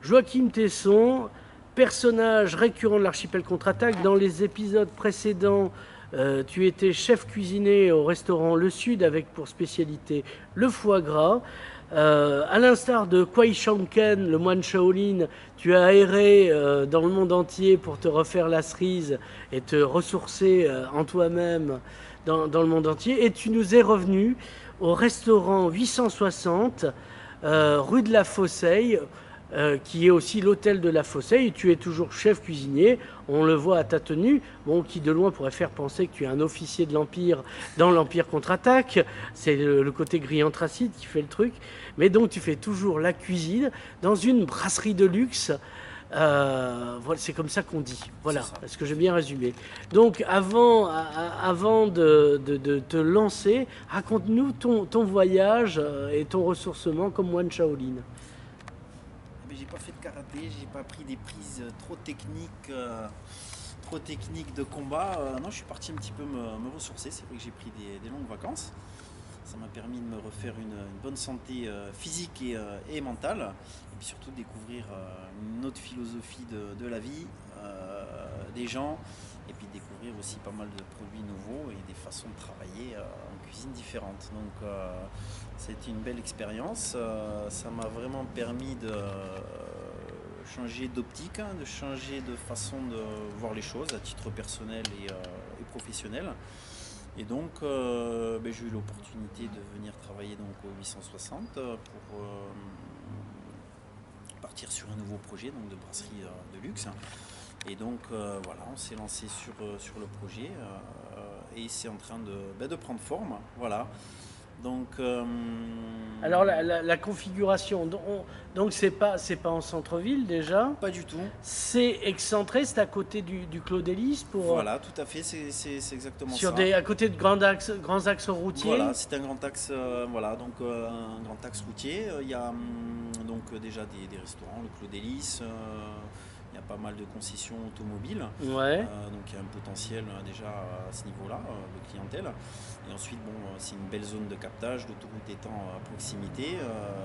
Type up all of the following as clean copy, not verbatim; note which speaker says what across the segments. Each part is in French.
Speaker 1: Joachim Tesson, personnage récurrent de l'Archipel Contre-Attaque. Dans les épisodes précédents, tu étais chef cuisinier au restaurant Le Sud avec pour spécialité le foie gras. À l'instar de Kwai Shanken, le moine Shaolin, tu as erré dans le monde entier pour te refaire la cerise et te ressourcer en toi-même dans le monde entier. Et tu nous es revenu au restaurant 860, rue de la Fosseille, qui est aussi l'hôtel de la Fosseille. Tu es toujours chef cuisinier, on le voit à ta tenue, bon, qui de loin pourrait faire penser que tu es un officier de l'Empire dans l'Empire Contre-Attaque. C'est le côté gris anthracite qui fait le truc. Mais donc tu fais toujours la cuisine dans une brasserie de luxe. Voilà, c'est comme ça qu'on dit. Voilà, est-ce que j'ai bien résumé? Donc avant de te lancer, raconte-nous ton voyage et ton ressourcement comme moine Shaolin.
Speaker 2: Mais j'ai pas fait de karaté, j'ai pas pris des prises trop techniques de combat. Non, je suis parti un petit peu me ressourcer. C'est vrai que j'ai pris des longues vacances. Ça m'a permis de me refaire une bonne santé physique et mentale. Et puis surtout de découvrir une autre philosophie de la vie, des gens. Et puis de découvrir aussi pas mal de produits nouveaux et des façons de travailler en cuisine différentes. Donc c'était une belle expérience. Ça m'a vraiment permis de changer d'optique, hein, de changer de façon de voir les choses à titre personnel et professionnel. Et donc, j'ai eu l'opportunité de venir travailler donc, au 860 pour partir sur un nouveau projet donc, de brasserie de luxe. Et donc, voilà, on s'est lancé sur le projet et c'est en train de prendre forme. Voilà. Donc,
Speaker 1: Alors la configuration, donc c'est pas en centre-ville déjà,
Speaker 2: pas du tout.
Speaker 1: c'est excentré, c'est à côté du Clos des Lys pour
Speaker 2: Voilà, tout à fait, c'est exactement
Speaker 1: sur
Speaker 2: ça.
Speaker 1: à côté de grands axes routiers.
Speaker 2: Voilà, c'est un grand axe, voilà, donc un grand axe routier. Il y a donc déjà des restaurants, le Clos des Lys. Il y a pas mal de concessions automobiles,
Speaker 1: Ouais.
Speaker 2: donc il y a un potentiel déjà à ce niveau-là de clientèle. Et ensuite, bon, c'est une belle zone de captage, l'autoroute étant à proximité.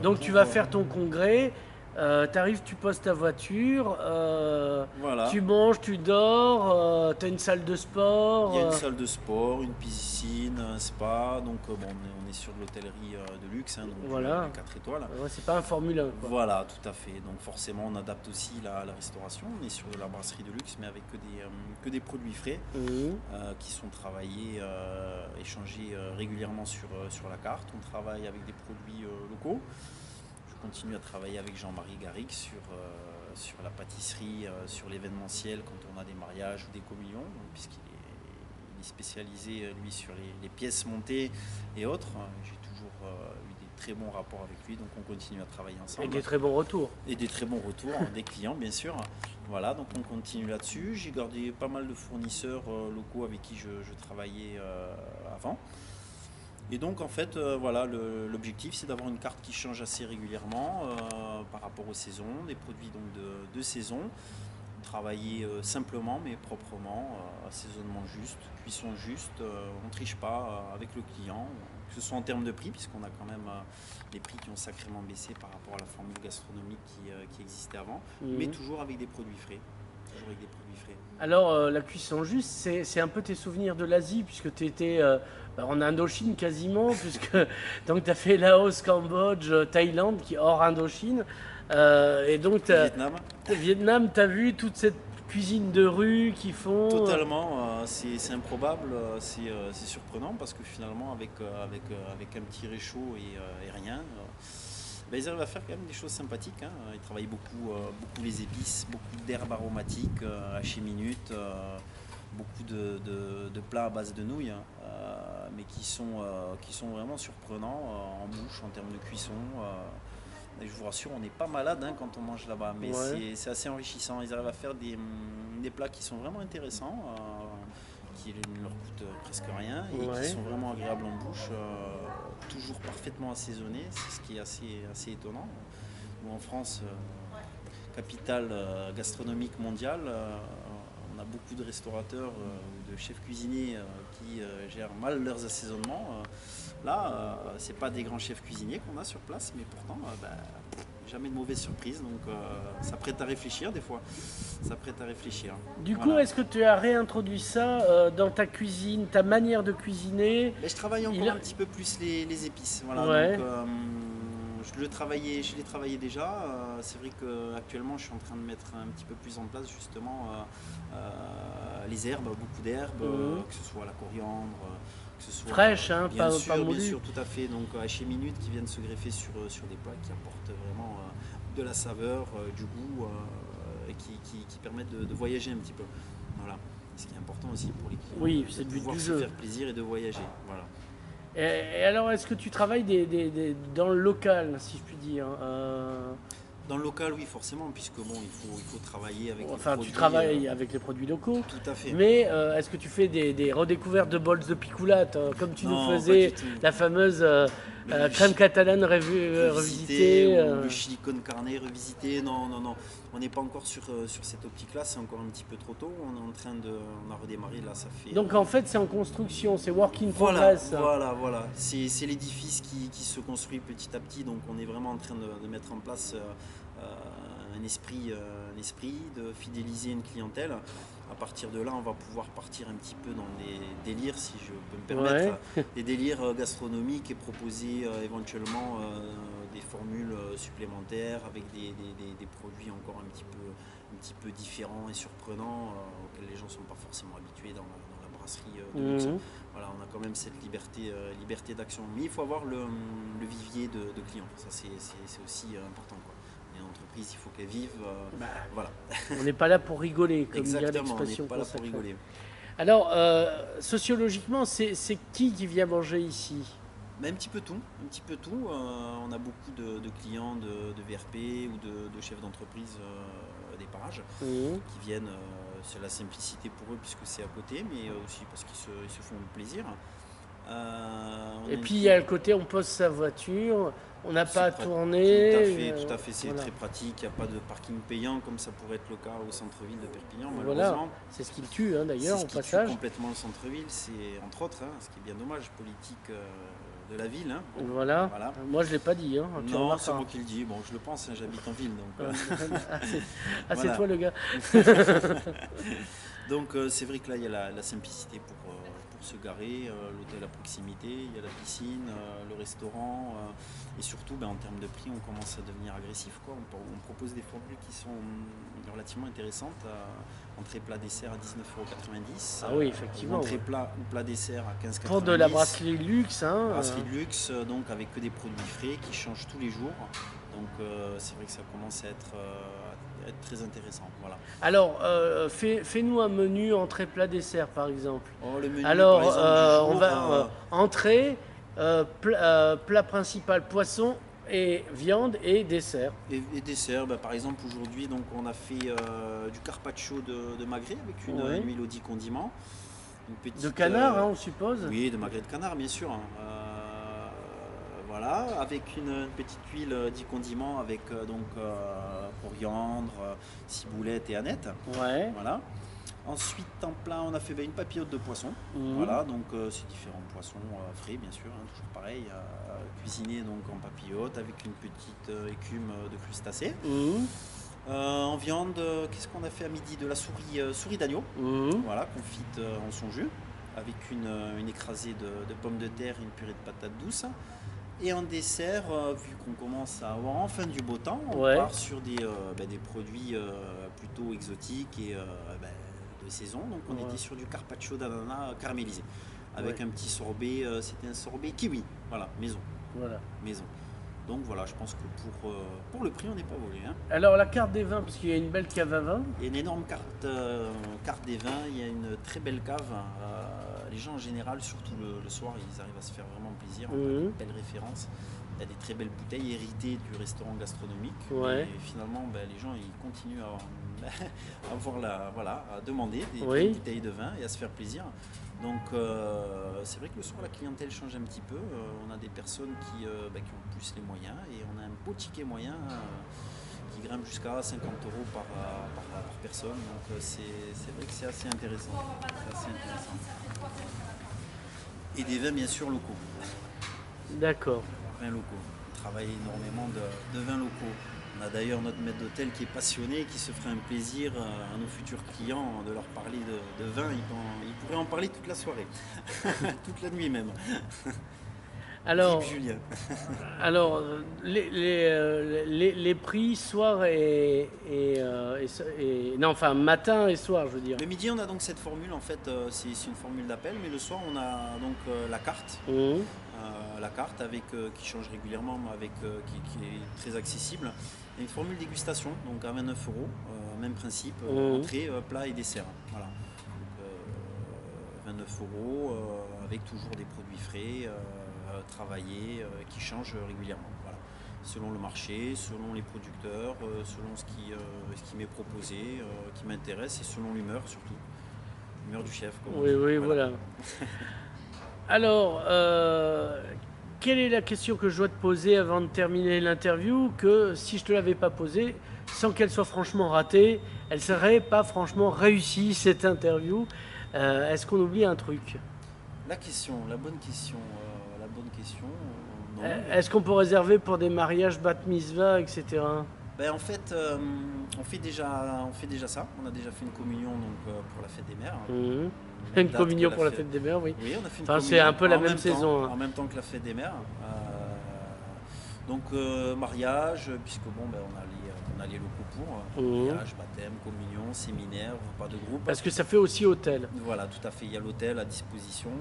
Speaker 1: Donc tu vas faire ton congrès, t'arrives, tu poses ta voiture,
Speaker 2: Voilà,
Speaker 1: tu manges, tu dors, t'as une salle de sport.
Speaker 2: il y a une salle de sport, une piscine, un spa, donc bon, on est sur de l'hôtellerie de luxe, hein, donc
Speaker 1: Voilà.
Speaker 2: du 4 étoiles.
Speaker 1: Ouais, c'est pas un Formule 1 quoi.
Speaker 2: Voilà, tout à fait. Donc forcément, on adapte aussi la restauration. On est sur de la brasserie de luxe, mais avec que des produits frais
Speaker 1: Mhm.
Speaker 2: qui sont travaillés, échangés régulièrement sur la carte. On travaille avec des produits locaux. Je continue à travailler avec Jean-Marie Garrigue sur la pâtisserie, sur l'événementiel quand on a des mariages ou des communions, donc, il est spécialisé lui sur les pièces montées et autres. J'ai toujours eu des très bons rapports avec lui, donc on continue à travailler ensemble.
Speaker 1: Avec des très bons retours.
Speaker 2: Et des très bons retours des clients, bien sûr. Voilà, donc on continue là-dessus. J'ai gardé pas mal de fournisseurs locaux avec qui je travaillais avant. Et donc en fait, voilà, l'objectif c'est d'avoir une carte qui change assez régulièrement par rapport aux saisons, des produits donc de saison, travailler simplement mais proprement, assaisonnement juste, cuisson juste, on ne triche pas avec le client, que ce soit en termes de prix, puisqu'on a quand même les prix qui ont sacrément baissé par rapport à la formule gastronomique qui existait avant, mais
Speaker 1: Mhm.
Speaker 2: toujours avec des produits frais. Toujours avec des produits frais.
Speaker 1: Alors, la cuisson juste, c'est un peu tes souvenirs de l'Asie, puisque tu étais en Indochine quasiment, puisque donc tu as fait Laos, Cambodge, Thaïlande, qui est hors Indochine. Et donc,
Speaker 2: Vietnam.
Speaker 1: Vietnam, tu as vu toute cette cuisine de rue qu'ils font.
Speaker 2: Totalement, c'est improbable, c'est surprenant parce que finalement avec un petit réchaud et rien, ils arrivent à faire quand même des choses sympathiques, hein. Ils travaillent beaucoup les épices, beaucoup d'herbes aromatiques haché minute, beaucoup de plats à base de nouilles, hein, mais qui sont vraiment surprenants en bouche en termes de cuisson. Et je vous rassure, on n'est pas malade hein, quand on mange là-bas, mais
Speaker 1: Ouais.
Speaker 2: c'est assez enrichissant. Ils arrivent à faire des plats qui sont vraiment intéressants, qui ne leur coûtent presque rien et qui
Speaker 1: Ouais.
Speaker 2: sont vraiment agréables en bouche, toujours parfaitement assaisonnés, c'est ce qui est assez étonnant. Nous en France, capitale gastronomique mondiale, on a beaucoup de restaurateurs ou de chefs cuisiniers qui gèrent mal leurs assaisonnements. Là, c'est pas des grands chefs cuisiniers qu'on a sur place, mais pourtant, jamais de mauvaise surprise, donc ça prête à réfléchir des fois. Ça prête à réfléchir.
Speaker 1: Du coup,
Speaker 2: Voilà.
Speaker 1: est-ce que tu as réintroduit ça dans ta cuisine, ta manière de cuisiner?
Speaker 2: Mais je travaille encore
Speaker 1: Il a-
Speaker 2: un petit peu plus les épices. Voilà,
Speaker 1: Ouais.
Speaker 2: donc, je l'ai travaillé déjà. C'est vrai qu'actuellement, je suis en train de mettre un petit peu plus en place justement les herbes, beaucoup d'herbes,
Speaker 1: Mhm.
Speaker 2: que ce soit la coriandre, que ce soit
Speaker 1: Fraîche, hein,
Speaker 2: bien
Speaker 1: pas
Speaker 2: sûr, bien
Speaker 1: moulue.
Speaker 2: sûr, tout à fait. Donc hachées minutes qui viennent se greffer sur des plats qui apportent vraiment de la saveur, du goût et qui permettent de voyager un petit peu. Voilà. Ce qui est important aussi pour les clients,
Speaker 1: Oui,
Speaker 2: de
Speaker 1: c'est le but
Speaker 2: pouvoir
Speaker 1: du
Speaker 2: se
Speaker 1: jeu.
Speaker 2: faire plaisir et de voyager. Voilà.
Speaker 1: Et alors, est-ce que tu travailles dans le local, si je puis dire?
Speaker 2: Dans le local, oui, forcément, puisque bon, il faut travailler avec les
Speaker 1: Enfin, tu
Speaker 2: produits.
Speaker 1: travailles avec les produits locaux,
Speaker 2: Tout à fait.
Speaker 1: mais est-ce que tu fais des redécouvertes de bols de picoulate, comme tu nous
Speaker 2: Non, pas du
Speaker 1: faisais
Speaker 2: tout.
Speaker 1: la fameuse
Speaker 2: Le
Speaker 1: crème catalane
Speaker 2: revisité
Speaker 1: revisitée
Speaker 2: ou le chili con carne revisité, non, non, non. On n'est pas encore sur cette optique-là, c'est encore un petit peu trop tôt. On a redémarré là, ça fait.
Speaker 1: Donc en fait, c'est en construction, c'est work in
Speaker 2: Voilà,
Speaker 1: progress.
Speaker 2: voilà. C'est l'édifice qui se construit petit à petit, donc on est vraiment en train de mettre en place un esprit de fidéliser une clientèle. À partir de là, on va pouvoir partir un petit peu dans des délires, si je peux me permettre, des délires gastronomiques et proposer éventuellement des formules supplémentaires avec des produits encore un petit peu différents et surprenants auxquels les gens ne sont pas forcément habitués dans la brasserie de luxe.
Speaker 1: Mhm.
Speaker 2: Voilà, on a quand même cette liberté d'action. Mais il faut avoir le vivier de clients. Ça, c'est aussi important, quoi. Une entreprise, il faut qu'elle vive.
Speaker 1: Bah,
Speaker 2: Voilà.
Speaker 1: on n'est pas là pour rigoler, comme dirait
Speaker 2: Exactement, on n'est
Speaker 1: l'expression
Speaker 2: pas là pour
Speaker 1: consacrée.
Speaker 2: rigoler.
Speaker 1: Alors, sociologiquement, c'est qui vient manger ici?
Speaker 2: Mais un petit peu tout, un petit peu tout. On a beaucoup de clients de VRP ou de chefs d'entreprise des parages
Speaker 1: Mhm.
Speaker 2: qui viennent. C'est la simplicité pour eux puisque c'est à côté, mais aussi parce ils se font plaisir. On a
Speaker 1: Et
Speaker 2: une
Speaker 1: puis il y a le côté, on pose sa voiture, on n'a pas à
Speaker 2: Tout
Speaker 1: tourner.
Speaker 2: tout à fait, c'est
Speaker 1: Voilà.
Speaker 2: très pratique. Il n'y a pas de parking payant comme ça pourrait être le cas au centre-ville de Perpignan,
Speaker 1: Voilà,
Speaker 2: malheureusement.
Speaker 1: c'est ce qui le tue, hein,
Speaker 2: C'est
Speaker 1: d'ailleurs,
Speaker 2: ce
Speaker 1: au
Speaker 2: qui tue
Speaker 1: passage.
Speaker 2: complètement le centre-ville, c'est entre autres, hein, ce qui est bien dommage, politique de la ville. Hein. Bon,
Speaker 1: Voilà.
Speaker 2: voilà.
Speaker 1: Moi, je ne l'ai pas dit, hein, tu
Speaker 2: Non, c'est
Speaker 1: remarqueras.
Speaker 2: moi qui le dis. Bon, je le pense, hein, j'habite en ville, donc.
Speaker 1: Ah, c'est
Speaker 2: Voilà.
Speaker 1: toi le gars.
Speaker 2: Donc c'est vrai que là, il y a la simplicité pour se garer, l'hôtel à proximité, il y a la piscine, le restaurant, et surtout en termes de prix, on commence à devenir agressif, quoi. On propose des formules qui sont relativement intéressantes. Entrée plat dessert à 19,90 €.
Speaker 1: Ah oui, effectivement,
Speaker 2: Entrée
Speaker 1: ouais.
Speaker 2: plat ou plat dessert à 15,90 €.
Speaker 1: Pour de la brasserie luxe, hein.
Speaker 2: Brasserie de luxe, donc avec que des produits frais qui changent tous les jours. Donc c'est vrai que ça commence à être très intéressant. Voilà.
Speaker 1: Alors, fais-nous un menu entrée plat dessert, par exemple.
Speaker 2: Oh, le menu,
Speaker 1: Alors,
Speaker 2: par exemple, du jour,
Speaker 1: on va entrée, plat principal poisson et viande et dessert.
Speaker 2: et dessert, par exemple aujourd'hui donc on a fait du carpaccio de magret avec
Speaker 1: Ouais.
Speaker 2: une huile au 10 condiments. Une petite,
Speaker 1: De canard, hein, on suppose.
Speaker 2: oui, de magret de canard bien sûr. Hein. Voilà, avec une petite huile 10 condiments avec coriandre, ciboulette et aneth.
Speaker 1: Ouais.
Speaker 2: Voilà. Ensuite en plat on a fait une papillote de poisson.
Speaker 1: Mhm.
Speaker 2: Voilà, donc c'est différents poissons frais bien sûr, hein, toujours pareil, cuisinés donc en papillote avec une petite écume de crustacés.
Speaker 1: Mhm.
Speaker 2: En viande, qu'est-ce qu'on a fait à midi? De la souris d'agneau,
Speaker 1: Mhm.
Speaker 2: voilà, confite en son jus, avec une écrasée de pommes de terre et une purée de patates douces. Et en dessert, vu qu'on commence à avoir enfin du beau temps, on
Speaker 1: Ouais.
Speaker 2: part sur des produits plutôt exotiques et de saison. Donc on
Speaker 1: Ouais.
Speaker 2: était sur du carpaccio d'ananas caramélisé, avec
Speaker 1: Ouais.
Speaker 2: un petit sorbet, c'était un sorbet kiwi, voilà, maison.
Speaker 1: Voilà.
Speaker 2: Donc voilà, je pense que pour le prix, on n'est pas volé. Hein.
Speaker 1: Alors, la carte des vins, parce qu'il y a une belle cave à vin.
Speaker 2: Il y a une énorme carte des vins, il y a une très belle cave. Les gens en général, surtout le soir, ils arrivent à se faire vraiment plaisir. On a
Speaker 1: Mhm.
Speaker 2: des belles références. Il y a des très belles bouteilles héritées du restaurant gastronomique.
Speaker 1: Ouais.
Speaker 2: Et finalement, les gens ils continuent à demander des
Speaker 1: Oui.
Speaker 2: bouteilles de vin et à se faire plaisir. Donc c'est vrai que le soir, la clientèle change un petit peu. On a des personnes qui ont plus les moyens et on a un beau ticket moyen qui grimpe jusqu'à 50 € par personne. Donc c'est vrai que c'est assez intéressant. C'est assez intéressant. Et des vins bien sûr locaux.
Speaker 1: D'accord.
Speaker 2: Vins locaux. On travaille énormément de vins locaux. On a d'ailleurs notre maître d'hôtel qui est passionné, qui se ferait un plaisir à nos futurs clients de leur parler de vin. Il pourrait en parler toute la soirée, toute la nuit même.
Speaker 1: Alors,
Speaker 2: Philippe Julien.
Speaker 1: alors les prix soir non, enfin matin et soir, je veux dire.
Speaker 2: Le midi, on a donc cette formule, en fait, c'est une formule d'appel, mais le soir, on a donc la carte.
Speaker 1: Mmh.
Speaker 2: La carte avec, qui change régulièrement, avec, qui est très accessible. Et une formule dégustation, donc à 29 €, même principe, entrée, plat et dessert. Voilà. Donc, 29 € avec toujours des produits frais, travaillés, qui changent régulièrement. Voilà. Selon le marché, selon les producteurs, selon ce qui m'est proposé, qui m'intéresse et selon l'humeur surtout. L'humeur du chef. Comme on
Speaker 1: Oui,
Speaker 2: dit.
Speaker 1: oui, voilà. Alors, quelle est la question que je dois te poser avant de terminer l'interview, que si je ne te l'avais pas posée, sans qu'elle soit franchement ratée, elle ne serait pas franchement réussie, cette interview. Est-ce qu'on oublie un truc?
Speaker 2: La question, la bonne question, non.
Speaker 1: Est-ce qu'on peut réserver pour des mariages, bat mitzvah, etc.
Speaker 2: Ben, en fait, on fait déjà ça. On a déjà fait une communion donc, pour la fête des mères.
Speaker 1: Mmh.
Speaker 2: Même
Speaker 1: Une
Speaker 2: date
Speaker 1: communion
Speaker 2: que
Speaker 1: pour la fête des mères, oui.
Speaker 2: Oui, on a fait une
Speaker 1: Enfin, c'est
Speaker 2: communion
Speaker 1: un peu la
Speaker 2: en
Speaker 1: même
Speaker 2: temps-
Speaker 1: saison, hein.
Speaker 2: En même temps que la fête des mères. Donc mariage, puisque bon, ben, on a les locaux pour mariage, baptême, communion, séminaire, repas de groupe.
Speaker 1: Parce que ça fait aussi hôtel.
Speaker 2: Voilà, tout à fait. Il y a l'hôtel à disposition.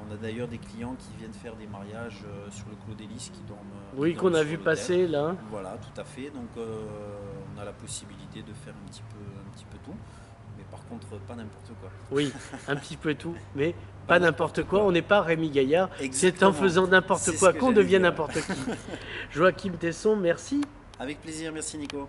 Speaker 2: On a d'ailleurs des clients qui viennent faire des mariages sur le Clos des Lys qui dorment.
Speaker 1: Oui,
Speaker 2: qui dorment
Speaker 1: qu'on a
Speaker 2: sur
Speaker 1: vu
Speaker 2: l'hôtel.
Speaker 1: passer là.
Speaker 2: Voilà, tout à fait. Donc on a la possibilité de faire un petit peu tout. Mais par contre, pas n'importe quoi.
Speaker 1: Oui, un petit peu tout, mais pas n'importe quoi. On n'est pas Rémi Gaillard. C'est en
Speaker 2: Exactement.
Speaker 1: faisant n'importe
Speaker 2: C'est
Speaker 1: quoi
Speaker 2: ce que
Speaker 1: qu'on
Speaker 2: j'allais
Speaker 1: devient
Speaker 2: dire.
Speaker 1: n'importe qui. Joachim Tesson, merci.
Speaker 2: Avec plaisir, merci Nico.